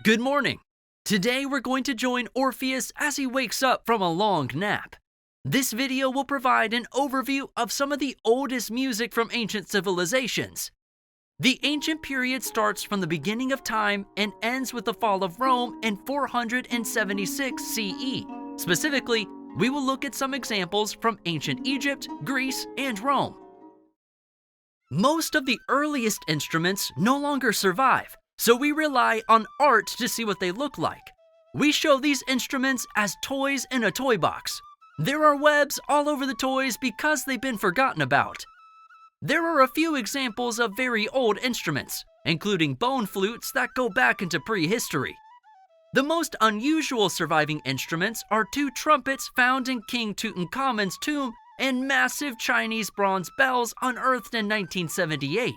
Good morning. Today we're going to join Orpheus as he wakes up from a long nap. This video will provide an overview of some of the oldest music from ancient civilizations. The ancient period starts from the beginning of time and ends with the fall of Rome in 476 CE. Specifically, we will look at some examples from ancient Egypt, Greece, and Rome. Most of the earliest instruments no longer survive, so we rely on art to see what they look like. We show these instruments as toys in a toy box. There are webs all over the toys because they've been forgotten about. There are a few examples of very old instruments, including bone flutes that go back into prehistory. The most unusual surviving instruments are two trumpets found in King Tutankhamun's tomb and massive Chinese bronze bells unearthed in 1978.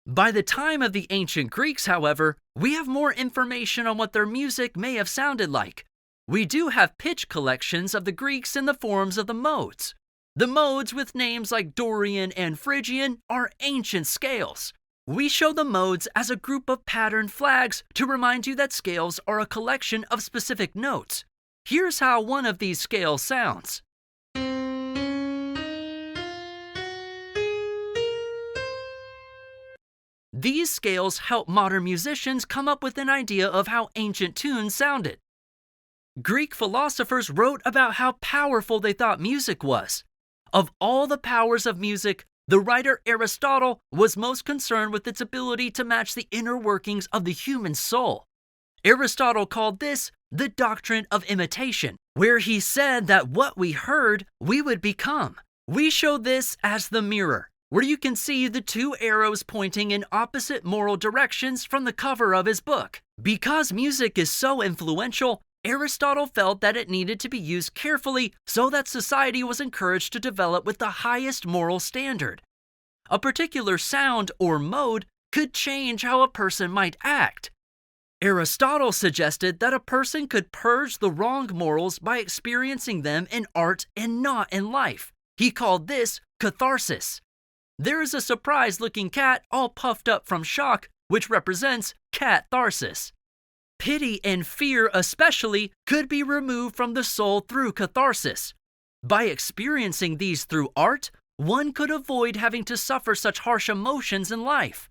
By the time of the ancient Greeks, however, we have more information on what their music may have sounded like. We do have pitch collections of the Greeks in the forms of the modes. The modes with names like Dorian and Phrygian are ancient scales. We show the modes as a group of patterned flags to remind you that scales are a collection of specific notes. Here's how one of these scales sounds. These scales help modern musicians come up with an idea of how ancient tunes sounded. Greek philosophers wrote about how powerful they thought music was. Of all the powers of music, the writer Aristotle was most concerned with its ability to match the inner workings of the human soul. Aristotle called this the doctrine of imitation, where he said that what we heard, we would become. We show this as the mirror, where you can see the two arrows pointing in opposite moral directions from the cover of his book. Because music is so influential, Aristotle felt that it needed to be used carefully so that society was encouraged to develop with the highest moral standard. A particular sound or mode could change how a person might act. Aristotle suggested that a person could purge the wrong morals by experiencing them in art and not in life. He called this catharsis. There is a surprised-looking cat all puffed up from shock, which represents catharsis. Pity and fear especially could be removed from the soul through catharsis. By experiencing these through art, one could avoid having to suffer such harsh emotions in life.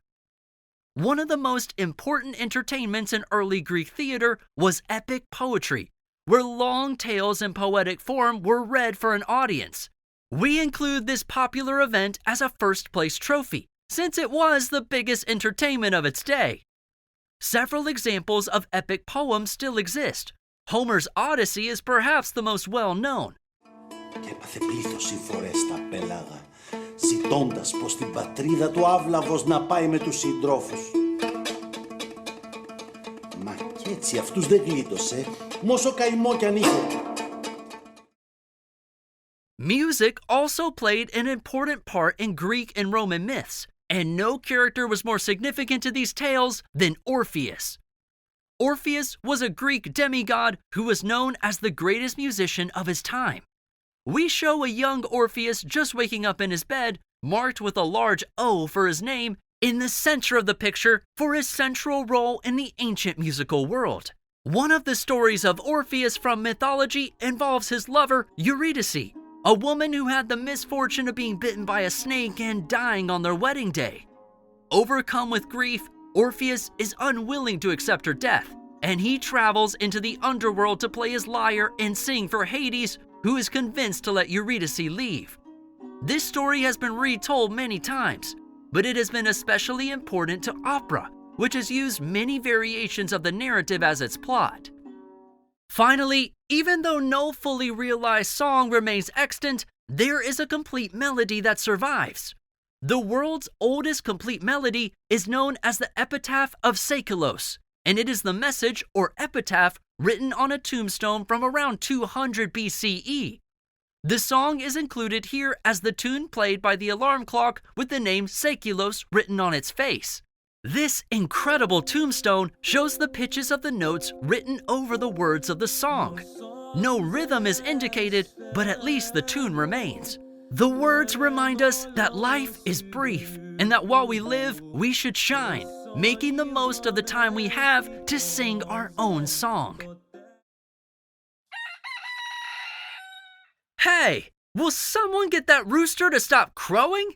One of the most important entertainments in early Greek theater was epic poetry, where long tales in poetic form were read for an audience. We include this popular event as a first-place trophy, since it was the biggest entertainment of its day. Several examples of epic poems still exist. Homer's Odyssey is perhaps the most well-known. Και έπαθε πλήθος η φορέστα πέλαγα, ζητώντας πως στην πατρίδα του άβλαβος να πάει με τους συντρόφους. Μα κι έτσι αυτούς δεν γλίτωσε, μόσο καημό κι αν είχε. Music also played an important part in Greek and Roman myths, and no character was more significant to these tales than Orpheus. Orpheus was a Greek demigod who was known as the greatest musician of his time. We show a young Orpheus just waking up in his bed, marked with a large O for his name, in the center of the picture for his central role in the ancient musical world. One of the stories of Orpheus from mythology involves his lover, Eurydice, a woman who had the misfortune of being bitten by a snake and dying on their wedding day. Overcome with grief, Orpheus is unwilling to accept her death, and he travels into the underworld to play his lyre and sing for Hades, who is convinced to let Eurydice leave. This story has been retold many times, but it has been especially important to opera, which has used many variations of the narrative as its plot. Finally, even though no fully realized song remains extant, there is a complete melody that survives. The world's oldest complete melody is known as the Epitaph of Seikilos, and it is the message or epitaph written on a tombstone from around 200 BCE. The song is included here as the tune played by the alarm clock with the name Seikilos written on its face. This incredible tombstone shows the pitches of the notes written over the words of the song. No rhythm is indicated, but at least the tune remains. The words remind us that life is brief and that while we live, we should shine. making the most of the time we have to sing our own song. Hey, will someone get that rooster to stop crowing?